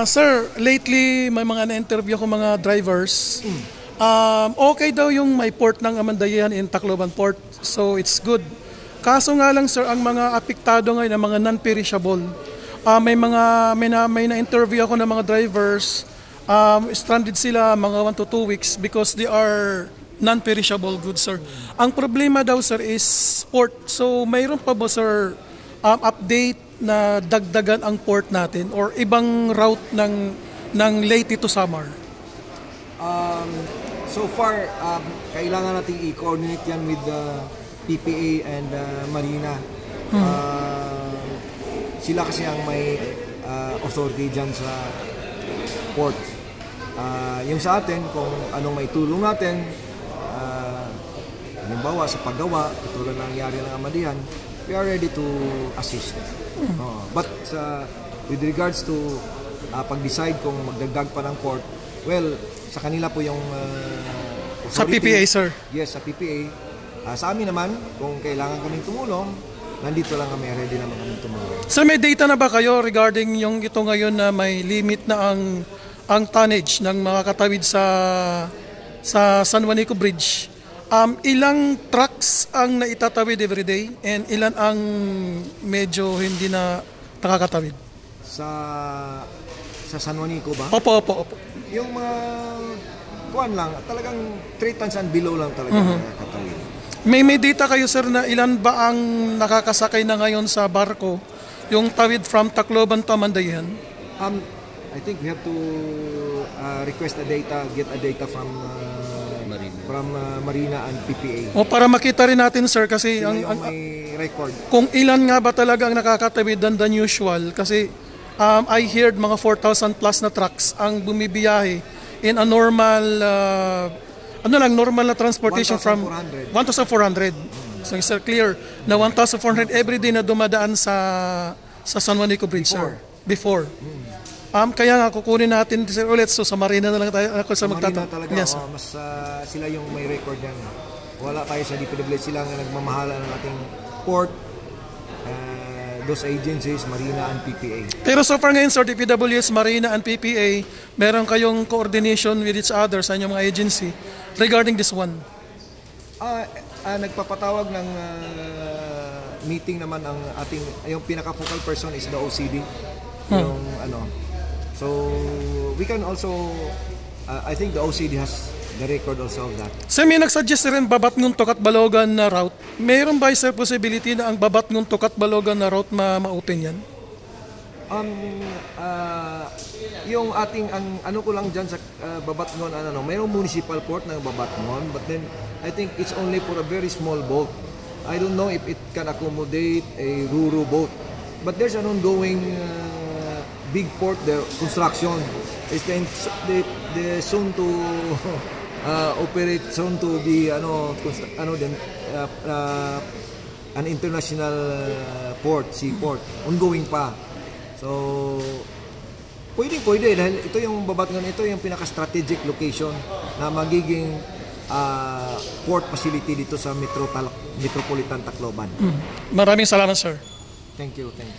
Sir, lately may mga na-interview ko mga drivers. Okay daw yung may port ng Amandayan in Tacloban Port. So it's good. Kaso nga lang sir, ang mga apektado ngayon, ang mga non-perishable. May na-interview ako ng mga drivers. Stranded sila mga 1 to 2 weeks because they are non-perishable goods sir. Ang problema daw sir is port. So mayroon pa ba sir update na dagdagan ang port natin or ibang route ng Leyte to Samar? So far, kailangan nating i-coordinate yan with the PPA and Marina. Sila kasi ang may authority dyan sa port. Yung sa atin, kung anong may tulong natin, halimbawa sa paggawa, katulad ng nangyari ng Amandayan, we are ready to assist. But with regards to pag-decide kung magdagdag pa ng port, well, sa kanila po yung authority. Sa PPA, sir? Yes, sa PPA. Sa amin naman, kung kailangan kaming tumulong, nandito lang kami, ready naman kaming tumulong. Sir, may data na ba kayo regarding yung ito ngayon na may limit na ang tonnage ng mga katawid sa San Juanico Bridge? Ilang trucks ang naitatawid everyday and ilan ang medyo hindi na nakakatawid? Sa San Juanico ba? Opo. Yung mga kuwan lang, talagang 3 tons and below lang talaga nakakatawid. May data kayo sir na ilan ba ang nakakasakay na ngayon sa barko yung tawid from Tacloban to Amandayan? I think we have to request get a data from Marina and PPA. O para makita rin natin sir kasi ang may record. Kung ilan nga ba talaga ang nakakatawid than usual kasi I heard mga 4,000 plus na trucks ang bumibiyahe in a normal normal na transportation 1,400. from 1,400. So it's clear na 1,400 every day na dumadaan sa San Juanico Bridge before. Kaya nga kukunin natin sir ulit so sa Marina na lang tayo ako sa Marina talaga. Yes, mas sila yung may record yan. Wala tayo sa DPWH, sila ang nagmamahala ng ating port. Those agencies, Marina and PPA. Pero so far ngayon, sir, DPWH, Marina and PPA, meron kayong coordination with each other sa inyong mga agency regarding this one? Nagpapatawag ng meeting naman yung pinaka-focal person is the OCD. So, we can also, I think the OCD has the record also of that. Sir, may nagsuggest rin Babatngon to Catbalogan na route. Mayroon ba sir possibility na ang Babatngon to Catbalogan na route ma-open yan? Yung ating, ano ko lang dyan sa Babatngon, mayroong municipal port ng Babatngon, but then I think it's only for a very small boat. I don't know if it can accommodate a Ruru boat. But there's an ongoing big port there, construction. It's the soon to operate, soon to be an international port, seaport, ongoing pa. So pwede dahil ito yung Babatngon, ito yung pinaka-strategic location na magiging port facility dito sa Metropolitan Tacloban. Maraming salamat sir. Thank you.